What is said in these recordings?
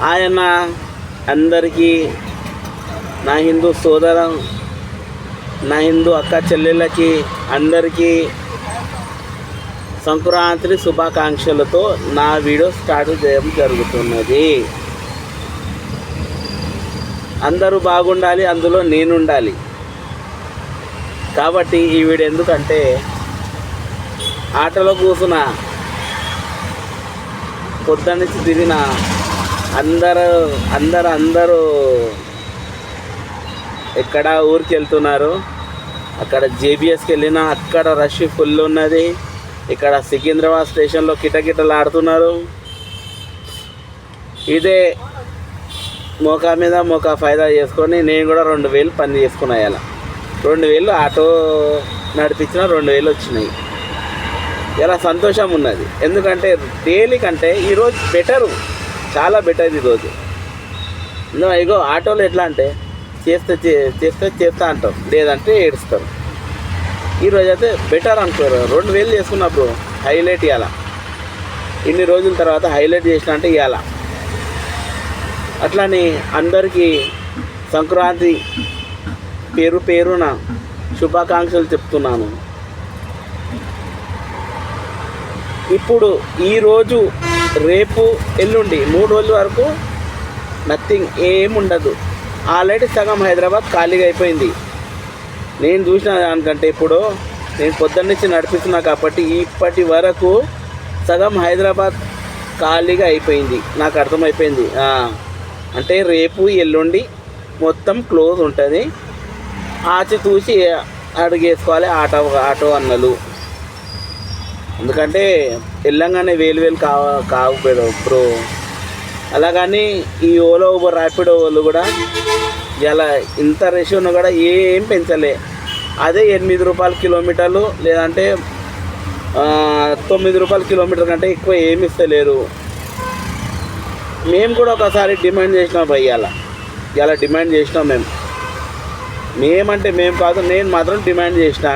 ఆయన అందరికీ నా హిందూ అక్క చెల్లెళ్ళకి అందరికీ సంక్రాంతి శుభాకాంక్షలతో నా వీడియో స్టార్ట్ చేయడం జరుగుతున్నది. అందరూ బాగుండాలి, అందులో నేను ఉండాలి. కాబట్టి ఈ వీడియో ఎందుకంటే ఆటలో కూర్చున్న పొద్దున్నుంచి తిరిగిన అందరూ ఎక్కడ ఊరికి వెళ్తున్నారు. అక్కడ జేబీఎస్కి వెళ్ళినా అక్కడ రష్ ఫుల్ ఉన్నది. ఇక్కడ సికింద్రాబాద్ స్టేషన్లో కిటకిటలాడుతున్నారు. ఇదే మోకా మీద మోకా ఫైదా చేసుకొని నేను కూడా 2000 పని చేసుకున్నా. ఇలా 2000 ఆటో నడిపించిన 2000 వచ్చినాయి. ఇలా సంతోషం ఉన్నది. ఎందుకంటే డైలీ కంటే ఈరోజు బెటరు, చాలా బెటర్ ఈరోజు. ఇగో ఆటోలో ఎట్లా అంటే చేస్తా అంటాం, లేదంటే ఏడుస్తారు. ఈరోజు అయితే బెటర్ అనుకోరు. 2000 చేసుకున్నప్పుడు హైలైట్ ఇవ్వాల. ఇన్ని రోజుల తర్వాత హైలైట్ చేసిన అంటే ఇవ్వాల. అట్లని అందరికీ సంక్రాంతి పేరున శుభాకాంక్షలు చెప్తున్నాను. ఇప్పుడు ఈరోజు, రేపు, ఎల్లుండి 3 రోజుల వరకు నథింగ్, ఏముండదు. ఆల్రెడీ సగం హైదరాబాద్ ఖాళీగా అయిపోయింది. నేను చూసిన దానికంటే ఇప్పుడు నేను పొద్దున్నుంచి నడిపిస్తున్నా కాబట్టి ఇప్పటి వరకు సగం హైదరాబాద్ ఖాళీగా అయిపోయింది. నాకు అర్థమైపోయింది. అంటే రేపు ఎల్లుండి మొత్తం క్లోజ్ ఉంటుంది. ఆచితూచి అడుగేసుకోవాలి ఆటో అన్నలు. ఎందుకంటే వెళ్ళంగానే వేలు కావు బ్రో. అలాగని ఈ ఓలో ఊబర్ ర్యాపిడో వాళ్ళు కూడా ఇలా ఇంత రష్ ఉన్నా కూడా ఏం పెంచలే. అదే 8 రూపాయల కిలోమీటర్లు, లేదంటే 9 రూపాయల కిలోమీటర్ కంటే ఎక్కువ ఏమి ఇస్తలేరు. మేము కూడా ఒకసారి డిమాండ్ చేసినాం భయ్య. ఇలా డిమాండ్ చేసినాం. మేమంటే మేము కాదు, నేను మాత్రం డిమాండ్ చేసిన.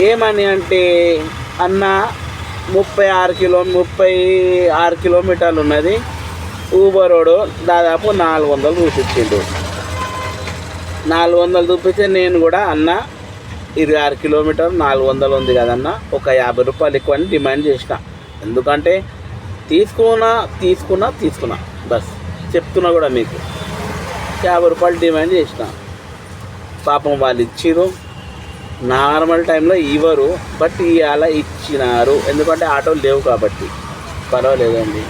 ఏమని అంటే, అన్న 36 కిలోమీటర్లు ఉన్నది, ఊబర్ రోడ్ దాదాపు 400 చూపించిండు. 400 చూపిస్తే నేను కూడా అన్న 26 కిలోమీటర్ 400 ఉంది కదన్న, ఒక 50 రూపాయలు ఎక్కువ అని డిమాండ్ చేసిన. ఎందుకంటే తీసుకున్నా బస్ చెప్తున్నా కూడా మీకు 50 రూపాయలు డిమాండ్ చేసిన. పాపం వాళ్ళు ఇచ్చిరు. నార్మల్ టైంలో ఇవ్వరు, బట్ ఇవాళ ఇచ్చినారు. ఎందుకంటే ఆటోలు లేవు కాబట్టి పర్వాలేదండి.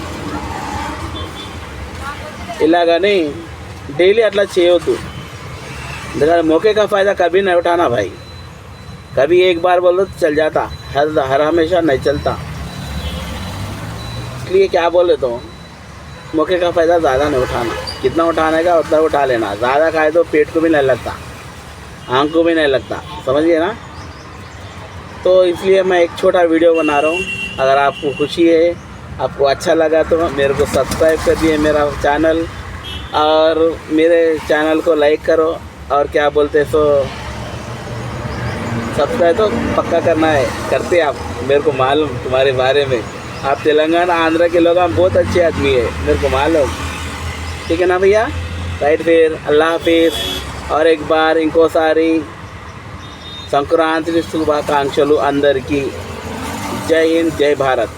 ఇలాగని డైలీ అట్లా చేయొద్దు. ఎందుకంటే मौके का फ़ायदा कभी नहीं उठाना भाई. कभी एक बार बोल दो तो चल जाता, हर हमेशा नहीं चलता. इसलिए क्या बोले तो मौके का फ़ायदा ज़्यादा नहीं उठाना. कितना उठाने का उतना उठा लेना. ज़्यादा खाए तो पेट को भी नहीं लगता, आँख को भी नहीं लगता. समझिए ना. तो इसलिए मैं एक छोटा वीडियो बना रहा हूँ. अगर आपको खुशी है, आपको अच्छा लगा तो मेरे को सब्सक्राइब कर दिए मेरा चैनल, और मेरे चैनल को लाइक करो. और क्या बोलते सो सब्सक्राइब तो पक्का करना है. करते आप, मेरे को मालूम तुम्हारे बारे में. आप तेलंगाना आंध्र के लोग हम बहुत अच्छे आदमी है, मेरे को मालूम. ठीक है ना भैया. राइट. फिर अल्लाह हाफिज़. और एक बार इंकोसारी संक्रांति शुभाकांक्षलु अंदर की. जय हिंद, जय भारत.